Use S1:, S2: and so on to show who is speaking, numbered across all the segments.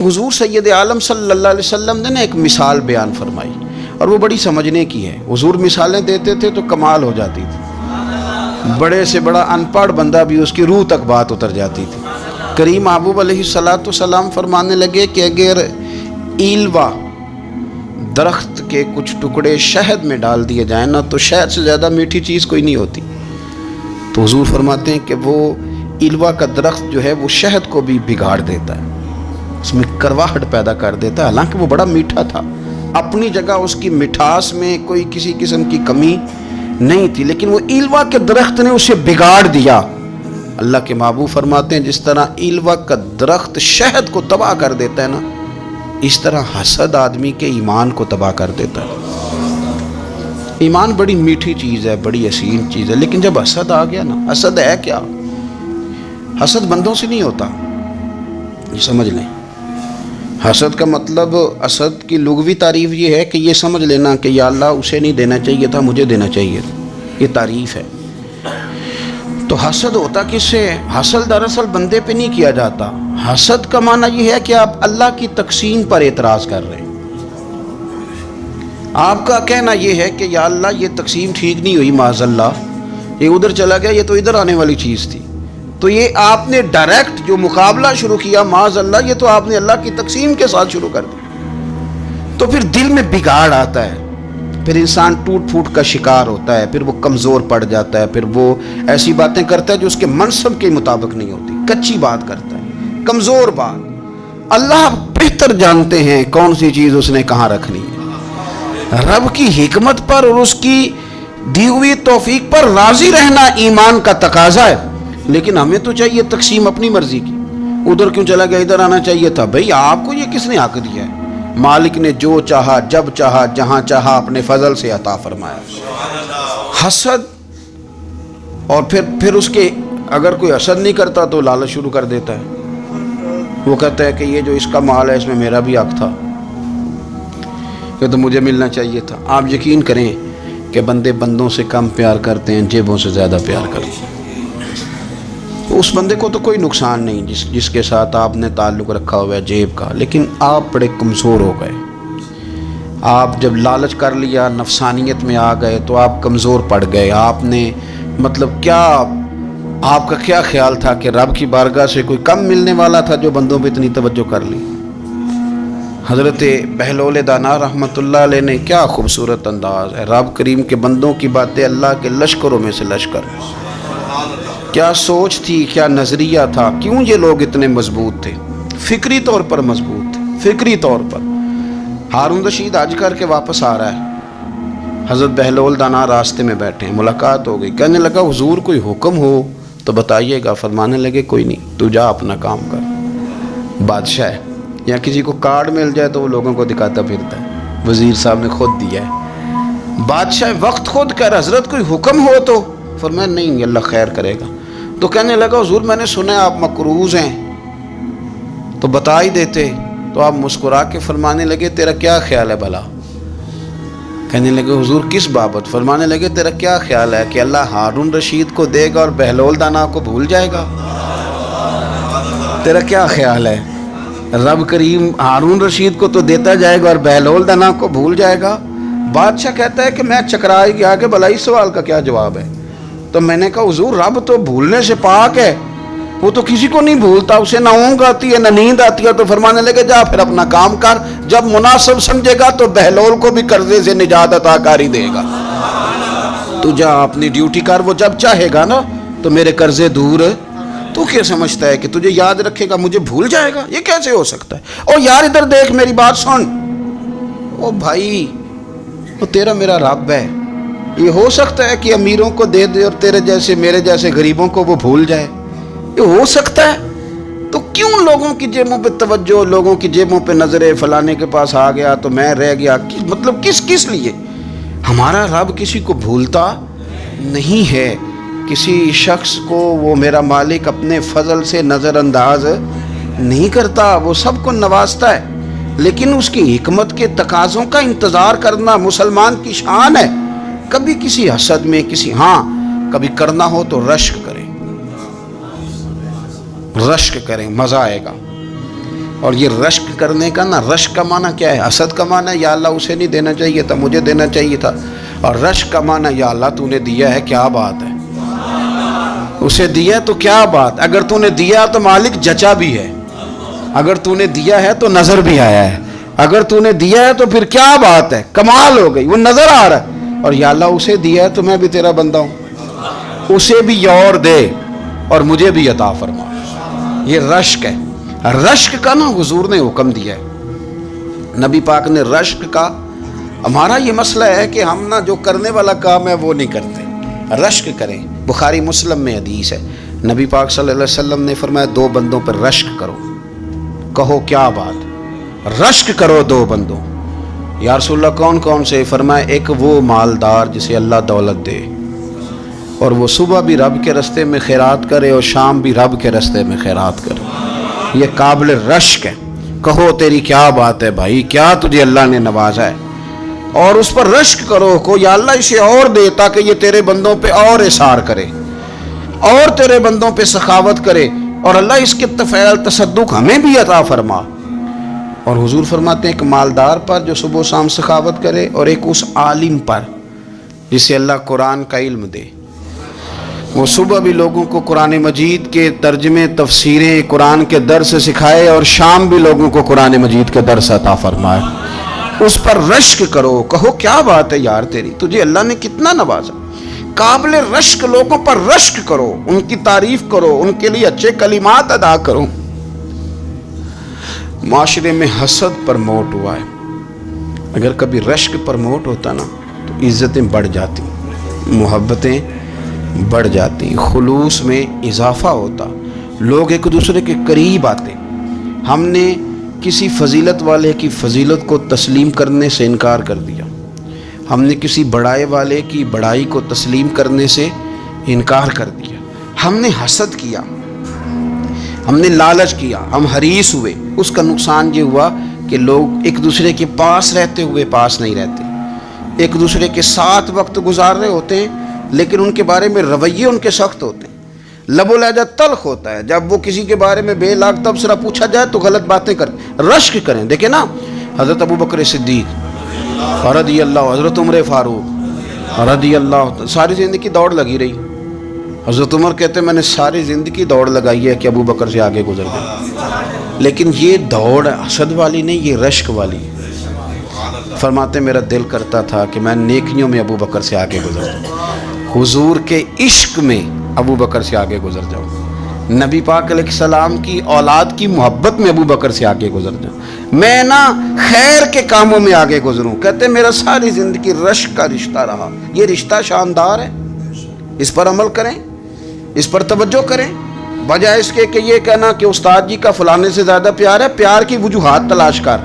S1: حضور سید عالم صلی اللہ علیہ وسلم نے نا ایک مثال بیان فرمائی اور وہ بڑی سمجھنے کی ہے۔ حضور مثالیں دیتے تھے تو کمال ہو جاتی تھی، بڑے سے بڑا ان پڑھ بندہ بھی اس کی روح تک بات اتر جاتی تھی۔ کریم محبوب علیہ السلام فرمانے لگے کہ اگر ایلوا درخت کے کچھ ٹکڑے شہد میں ڈال دیے جائیں نا تو شہد سے زیادہ میٹھی چیز کوئی نہیں ہوتی۔ تو حضور فرماتے ہیں کہ وہ ایلوا کا درخت جو ہے وہ شہد کو بھی بگاڑ دیتا ہے، اس میں کرواہٹ پیدا کر دیتا ہے، حالانکہ وہ بڑا میٹھا تھا، اپنی جگہ اس کی مٹھاس میں کوئی کسی قسم کی کمی نہیں تھی، لیکن وہ ایلوا کے درخت نے اسے بگاڑ دیا۔ اللہ کے محبوب فرماتے ہیں جس طرح ایلوا کا درخت شہد کو تباہ کر دیتا ہے نا، اس طرح حسد آدمی کے ایمان کو تباہ کر دیتا ہے۔ ایمان بڑی میٹھی چیز ہے، بڑی حسین چیز ہے، لیکن جب حسد آ گیا نا، حسد ہے کیا؟ حسد بندوں سے نہیں ہوتا، یہ سمجھ لیں۔ حسد کا مطلب، حسد کی لغوی تعریف یہ ہے کہ یہ سمجھ لینا کہ یا اللہ اسے نہیں دینا چاہیے تھا، مجھے دینا چاہیے تھا، یہ تعریف ہے۔ تو حسد ہوتا کس سے؟ حسد دراصل بندے پہ نہیں کیا جاتا، حسد کا معنی یہ ہے کہ آپ اللہ کی تقسیم پر اعتراض کر رہے ہیں۔ آپ کا کہنا یہ ہے کہ یا اللہ یہ تقسیم ٹھیک نہیں ہوئی، معاذ اللہ یہ ادھر چلا گیا، یہ تو ادھر آنے والی چیز تھی، تو یہ آپ نے ڈائریکٹ جو مقابلہ شروع کیا، معاذ اللہ یہ تو آپ نے اللہ کی تقسیم کے ساتھ شروع کر دیا۔ تو پھر دل میں بگاڑ آتا ہے، پھر انسان ٹوٹ پھوٹ کا شکار ہوتا ہے، پھر وہ کمزور پڑ جاتا ہے، پھر وہ ایسی باتیں کرتا ہے جو اس کے منصب کے مطابق نہیں ہوتی، کچی بات کرتا ہے، کمزور بات۔ اللہ بہتر جانتے ہیں کون سی چیز اس نے کہاں رکھنی ہے۔ رب کی حکمت پر اور اس کی دی ہوئی توفیق پر راضی رہنا ایمان کا تقاضا ہے، لیکن ہمیں تو چاہیے تقسیم اپنی مرضی کی، ادھر کیوں چلا گیا، ادھر آنا چاہیے تھا۔ بھئی آپ کو یہ کس نے حق دیا ہے؟ مالک نے جو چاہا، جب چاہا، جہاں چاہا اپنے فضل سے عطا فرمایا۔ حسد، اور پھر اس کے اگر کوئی حسد نہیں کرتا تو لالچ شروع کر دیتا ہے، وہ کہتا ہے کہ یہ جو اس کا مال ہے اس میں میرا بھی حق تھا، یہ تو مجھے ملنا چاہیے تھا۔ آپ یقین کریں کہ بندے بندوں سے کم پیار کرتے ہیں، جیبوں سے زیادہ پیار کرتے ہیں۔ اس بندے کو تو کوئی نقصان نہیں جس کے ساتھ آپ نے تعلق رکھا ہوا ہے جیب کا، لیکن آپ بڑے کمزور ہو گئے۔ آپ جب لالچ کر لیا، نفسانیت میں آ گئے تو آپ کمزور پڑ گئے۔ آپ نے مطلب کیا، آپ کا کیا خیال تھا کہ رب کی بارگاہ سے کوئی کم ملنے والا تھا جو بندوں پہ اتنی توجہ کر لی؟ حضرت بہلول دانا رحمۃ اللہ علیہ نے کیا خوبصورت انداز ہے، رب کریم کے بندوں کی باتیں اللہ کے لشکروں میں سے لشکر، کیا سوچ تھی، کیا نظریہ تھا، کیوں یہ لوگ اتنے مضبوط تھے، فکری طور پر مضبوط تھے، فکری طور پر۔ ہارون رشید حج کر کے واپس آ رہا ہے، حضرت بہلول دانا راستے میں بیٹھے ہیں، ملاقات ہو گئی، کہنے لگا حضور کوئی حکم ہو تو بتائیے گا۔ فرمانے لگے کوئی نہیں، تو جا اپنا کام کر۔ بادشاہ ہے یا کسی کو کارڈ مل جائے تو وہ لوگوں کو دکھاتا پھرتا ہے، وزیر صاحب نے خود دیا ہے۔ بادشاہ وقت خود کہہ رہا حضرت کوئی حکم ہو تو، فرمایا نہیں اللہ خیر کرے گا۔ تو کہنے لگا حضور میں نے سنا ہے آپ مقروض ہیں، تو بتا ہی دیتے۔ تو آپ مسکرا کے فرمانے لگے تیرا کیا خیال ہے بھلا؟ کہنے لگے حضور کس بابت؟ فرمانے لگے تیرا کیا خیال ہے کہ اللہ ہارون رشید کو دے گا اور بہلول دانا کو بھول جائے گا؟ تیرا کیا خیال ہے رب کریم ہارون رشید کو تو دیتا جائے گا اور بہلول دانا کو بھول جائے گا؟ بادشاہ کہتا ہے کہ میں چکرا گیا کہ بھلا اس سوال کا کیا جواب ہے؟ تو میں نے کہا حضور رب تو بھولنے سے پاک ہے، وہ تو کسی کو نہیں بھولتا، اسے نہ اونگ آتی ہے نہ نیند آتی ہے۔ تو فرمانے لگے جا پھر اپنا کام کر، جب مناسب سمجھے گا تو بہلول کو بھی قرضے سے نجات عطا کاری دے گا، تو جا اپنی ڈیوٹی کر، وہ جب چاہے گا نا تو میرے قرضے دور۔ تو کیا سمجھتا ہے کہ تجھے یاد رکھے گا مجھے بھول جائے گا؟ یہ کیسے ہو سکتا ہے؟ او یار ادھر دیکھ میری بات سن، او بھائی وہ تیرا میرا رب ہے، یہ ہو سکتا ہے کہ امیروں کو دے دے اور تیرے جیسے میرے جیسے غریبوں کو وہ بھول جائے؟ یہ ہو سکتا ہے؟ تو کیوں لوگوں کی جیبوں پہ توجہ، لوگوں کی جیبوں پہ نظریں، فلانے کے پاس آ گیا تو میں رہ گیا، مطلب کس لیے؟ ہمارا رب کسی کو بھولتا نہیں ہے، کسی شخص کو وہ میرا مالک اپنے فضل سے نظر انداز نہیں کرتا، وہ سب کو نوازتا ہے، لیکن اس کی حکمت کے تقاضوں کا انتظار کرنا مسلمان کی شان ہے۔ کبھی کسی حسد میں کبھی کرنا ہو تو رشک کریں، مزہ آئے گا۔ اور یہ رشک کرنے کا نا، رشک کا معنی کیا ہے؟ حسد کا معنی ہے یا اللہ اسے نہیں دینا چاہیے تھا، مجھے دینا چاہیے تھا، اور رشک کا معنی یا اللہ تو نے دیا ہے، کیا بات ہے، اسے دیا تو کیا بات، اگر تو نے دیا تو مالک جچا بھی ہے، اگر تو نے دیا ہے تو نظر بھی آیا ہے، اگر تو نے دیا ہے تو پھر کیا بات ہے، کمال ہو گئی، وہ نظر آ رہا ہے، اور یا اللہ اسے دیا ہے تو میں بھی تیرا بندہ ہوں، اسے بھی اور دے اور مجھے بھی عطا فرما، یہ رشک ہے۔ رشک کا نا حضور نے حکم دیا ہے، نبی پاک نے رشک کا، ہمارا یہ مسئلہ ہے کہ ہم نا جو کرنے والا کام ہے وہ نہیں کرتے، رشک کریں۔ بخاری مسلم میں حدیث ہے، نبی پاک صلی اللہ علیہ وسلم نے فرمایا 2 بندوں پر رشک کرو، کہو کیا بات، رشک کرو 2 بندوں، یا رسول اللہ کون کون سے؟ فرمایا ایک وہ مالدار جسے اللہ دولت دے اور وہ صبح بھی رب کے رستے میں خیرات کرے اور شام بھی رب کے رستے میں خیرات کرے، یہ قابل رشک ہے، کہو تیری کیا بات ہے بھائی، کیا تجھے اللہ نے نوازا ہے، اور اس پر رشک کرو کو یا اللہ اسے اور دے تاکہ یہ تیرے بندوں پہ اور اثار کرے اور تیرے بندوں پہ سخاوت کرے، اور اللہ اس کے فعل تصدق ہمیں بھی عطا فرما۔ اور حضور فرماتے ہیں ایک مالدار پر جو صبح و شام سخاوت کرے، اور ایک اس عالم پر جسے اللہ قرآن کا علم دے، وہ صبح بھی لوگوں کو قرآن مجید کے ترجمے تفسیریں قرآن کے درس سکھائے اور شام بھی لوگوں کو قرآن مجید کے درس عطا فرمائے، اس پر رشک کرو، کہو کیا بات ہے یار تیری، تجھے اللہ نے کتنا نوازا، قابل رشک لوگوں پر رشک کرو، ان کی تعریف کرو، ان کے لیے اچھے کلمات ادا کرو۔ معاشرے میں حسد پرموٹ ہوا ہے، اگر کبھی رشک پرموٹ ہوتا نا تو عزتیں بڑھ جاتی، محبتیں بڑھ جاتی، خلوص میں اضافہ ہوتا، لوگ ایک دوسرے کے قریب آتے۔ ہم نے کسی فضیلت والے کی فضیلت کو تسلیم کرنے سے انکار کر دیا، ہم نے کسی بڑائی والے کی بڑائی کو تسلیم کرنے سے انکار کر دیا، ہم نے حسد کیا، ہم نے لالچ کیا، ہم حریص ہوئے، اس کا نقصان یہ ہوا کہ لوگ ایک دوسرے کے پاس رہتے ہوئے پاس نہیں رہتے، ایک دوسرے کے ساتھ وقت گزار رہے ہوتے ہیں لیکن ان کے بارے میں رویے ان کے سخت ہوتے ہیں، لب و لہجہ تلخ ہوتا ہے، جب وہ کسی کے بارے میں بے لاگ تبصرہ پوچھا جائے تو غلط باتیں کریں، رشک کریں۔ دیکھیں نا حضرت ابو بکر صدیق رضی اللہ، حضرت عمر فاروق رضی اللہ، ساری زندگی دوڑ لگی رہی، حضرت عمر کہتے ہیں میں نے ساری زندگی دوڑ لگائی ہے کہ ابو بکر سے آگے گزر گئے، لیکن یہ دوڑ حسد والی نہیں، یہ رشک والی ہے۔ فرماتے میرا دل کرتا تھا کہ میں نیکیوں میں ابو بکر سے آگے گزر جاؤں، حضور کے عشق میں ابو بکر سے آگے گزر جاؤں، نبی پاک علیہ السلام کی اولاد کی محبت میں ابو بکر سے آگے گزر جاؤں، میں نا خیر کے کاموں میں آگے گزروں۔ کہتے میرا ساری زندگی رشک کا رشتہ رہا، یہ رشتہ شاندار ہے، اس پر عمل کریں، اس پر توجہ کریں، بجائے اس کے کہ یہ کہنا کہ استاد جی کا فلانے سے زیادہ پیار ہے، پیار کی وجوہات تلاش کر،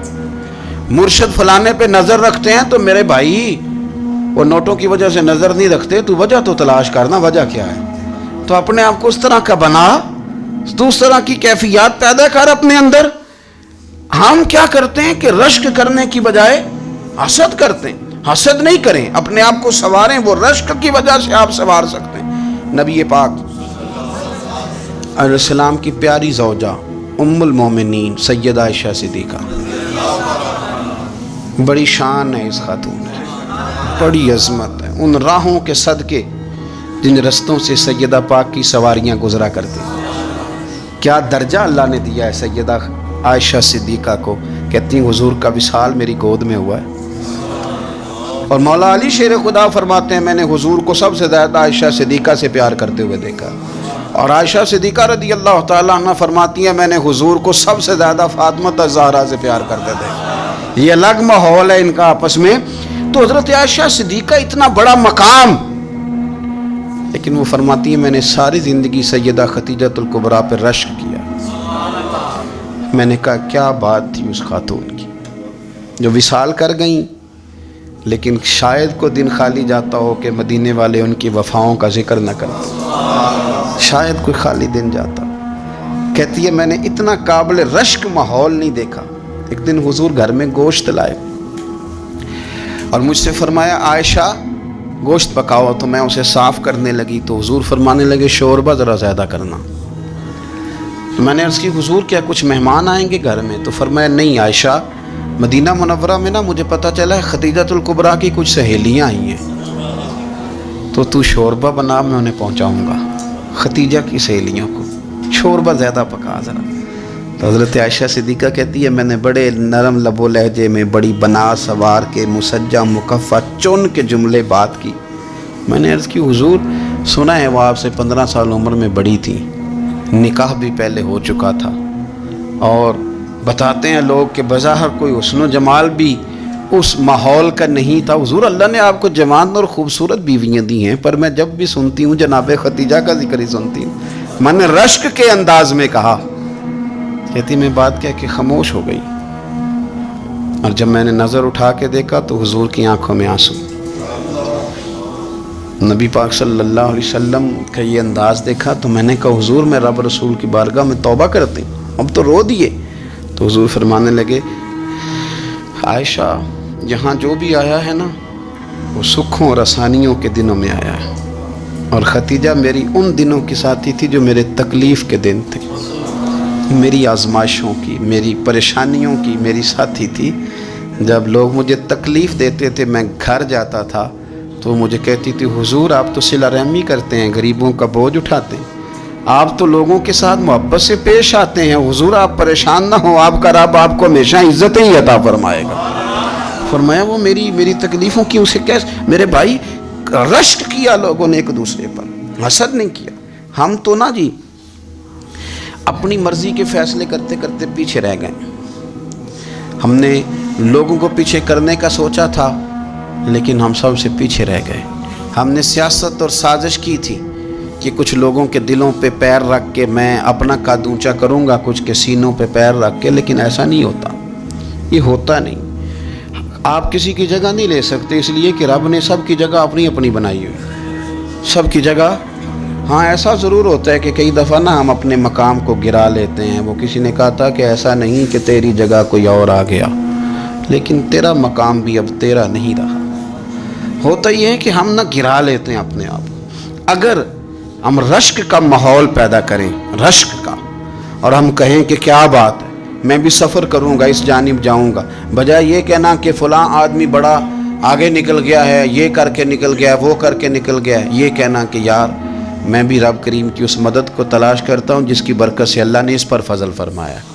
S1: مرشد فلانے پہ نظر رکھتے ہیں تو میرے بھائی وہ نوٹوں کی وجہ سے نظر نہیں رکھتے، تو وجہ تو تلاش کرنا، وجہ کیا ہے، تو اپنے آپ کو اس طرح کا بنا، تو اس طرح کی کیفیات پیدا کر اپنے اندر۔ ہم کیا کرتے ہیں کہ رشک کرنے کی بجائے حسد کرتے ہیں، حسد نہیں کریں، اپنے آپ کو سنواریں، وہ رشک کی وجہ سے آپ سنوار سکتے ہیں۔ نبی پاک علیہ السلام کی پیاری زوجہ ام المومنین سیدہ عائشہ صدیقہ، بڑی شان ہے اس خاتون کی، بڑی عظمت ہے ان راہوں کے صدقے جن رستوں سے سیدہ پاک کی سواریاں گزرا کرتی، کیا درجہ اللہ نے دیا ہے سیدہ عائشہ صدیقہ کو، کہتی ہیں حضور کا وصال میری گود میں ہوا ہے، اور مولا علی شیر خدا فرماتے ہیں میں نے حضور کو سب سے زیادہ عائشہ صدیقہ سے پیار کرتے ہوئے دیکھا، اور عائشہ صدیقہ رضی اللہ تعالیٰ عنہ فرماتی ہیں میں نے حضور کو سب سے زیادہ فاطمہ الزہرا سے پیار کرتے دیکھا، یہ الگ ماحول ہے ان کا آپس میں۔ تو حضرت عائشہ صدیقہ اتنا بڑا مقام، لیکن وہ فرماتی ہیں میں نے ساری زندگی سیدہ خدیجہ الکبریٰ پر رشک کیا۔ میں نے کہا کیا بات تھی اس خاتون کی جو وصال کر گئیں، لیکن شاید کو دن خالی جاتا ہو کہ مدینے والے ان کی وفاؤں کا ذکر نہ کرتے، شاید کوئی خالی دن جاتا۔ کہتی ہے میں نے اتنا قابل رشک ماحول نہیں دیکھا۔ ایک دن حضور گھر میں گوشت لائے اور مجھ سے فرمایا عائشہ گوشت پکاؤ، تو میں اسے صاف کرنے لگی تو حضور فرمانے لگے شوربہ ذرا زیادہ کرنا، تو میں نے عرض کی حضور کیا کچھ مہمان آئیں گے گھر میں؟ تو فرمایا نہیں عائشہ، مدینہ منورہ میں نا مجھے پتہ چلا ہے خدیجۃ الکبریٰ کی کچھ سہیلیاں آئی ہیں، تو شوربہ بنا، میں انہیں پہنچاؤں گا، خدیجہ کی سہیلیوں کو شوربہ زیادہ پکا ذرا۔ تو حضرت عائشہ صدیقہ کہتی ہے میں نے بڑے نرم لب و لہجے میں بڑی بنا سوار کے مسجع مکفّع چن کے جملے بات کی۔ میں نے عرض کی حضور سنا ہے وہ آپ سے 15 سال عمر میں بڑی تھی، نکاح بھی پہلے ہو چکا تھا، اور بتاتے ہیں لوگ کہ بظاہر کوئی حسن و جمال بھی اس ماحول کا نہیں تھا۔ حضور اللہ نے آپ کو جوان اور خوبصورت بیویاں دی ہیں، پر میں جب بھی سنتی ہوں جناب خدیجہ کا ذکر ہی سنتی ہوں۔ میں نے رشک کے انداز میں کہا، کہتی میں بات کہہ کے خاموش ہو گئی، اور جب میں نے نظر اٹھا کے دیکھا تو حضور کی آنکھوں میں آنسو۔ نبی پاک صلی اللہ علیہ وسلم کا یہ انداز دیکھا تو میں نے کہا حضور میں رب رسول کی بارگاہ میں توبہ کرتے ہیں، اب تو رو دیے۔ تو حضور فرمانے لگے عائشہ یہاں جو بھی آیا ہے نا وہ سکھوں اور آسانیوں کے دنوں میں آیا ہے، اور خدیجہ میری ان دنوں کی ساتھی تھی جو میرے تکلیف کے دن تھے، میری آزمائشوں کی، میری پریشانیوں کی میری ساتھی تھی۔ جب لوگ مجھے تکلیف دیتے تھے میں گھر جاتا تھا تو وہ مجھے کہتی تھی حضور آپ تو صلہ رحمی کرتے ہیں، غریبوں کا بوجھ اٹھاتے ہیں، آپ تو لوگوں کے ساتھ محبت سے پیش آتے ہیں، حضور آپ پریشان نہ ہوں، آپ کا رب آپ کو ہمیشہ عزتیں ہی عطا فرمائے گا۔ فرمایا وہ میری تکلیفوں کی اسے کیسے؟ میرے بھائی رشک کیا لوگوں نے ایک دوسرے پر، حسد نہیں کیا۔ ہم تو نا جی اپنی مرضی کے فیصلے کرتے کرتے پیچھے رہ گئے، ہم نے لوگوں کو پیچھے کرنے کا سوچا تھا لیکن ہم سب سے پیچھے رہ گئے۔ ہم نے سیاست اور سازش کی تھی کہ کچھ لوگوں کے دلوں پہ پیر رکھ کے میں اپنا قد اونچا کروں گا، کچھ کے سینوں پہ پیر رکھ کے، لیکن ایسا نہیں ہوتا، یہ ہوتا نہیں۔ آپ کسی کی جگہ نہیں لے سکتے، اس لیے کہ رب نے سب کی جگہ اپنی اپنی بنائی ہوئی، سب کی جگہ۔ ہاں ایسا ضرور ہوتا ہے کہ کئی دفعہ نا ہم اپنے مقام کو گرا لیتے ہیں۔ وہ کسی نے کہا تھا کہ ایسا نہیں کہ تیری جگہ کوئی اور آ گیا، لیکن تیرا مقام بھی اب تیرا نہیں رہا۔ ہوتا یہ ہے کہ ہم نہ گرا لیتے ہیں اپنے آپ کو۔ اگر ہم رشک کا ماحول پیدا کریں، رشک کا، اور ہم کہیں کہ کیا بات ہے میں بھی سفر کروں گا، اس جانب جاؤں گا، بجائے یہ کہنا کہ فلاں آدمی بڑا آگے نکل گیا ہے، یہ کر کے نکل گیا ہے، وہ کر کے نکل گیا ہے، یہ کہنا کہ یار میں بھی رب کریم کی اس مدد کو تلاش کرتا ہوں جس کی برکت سے اللہ نے اس پر فضل فرمایا ہے۔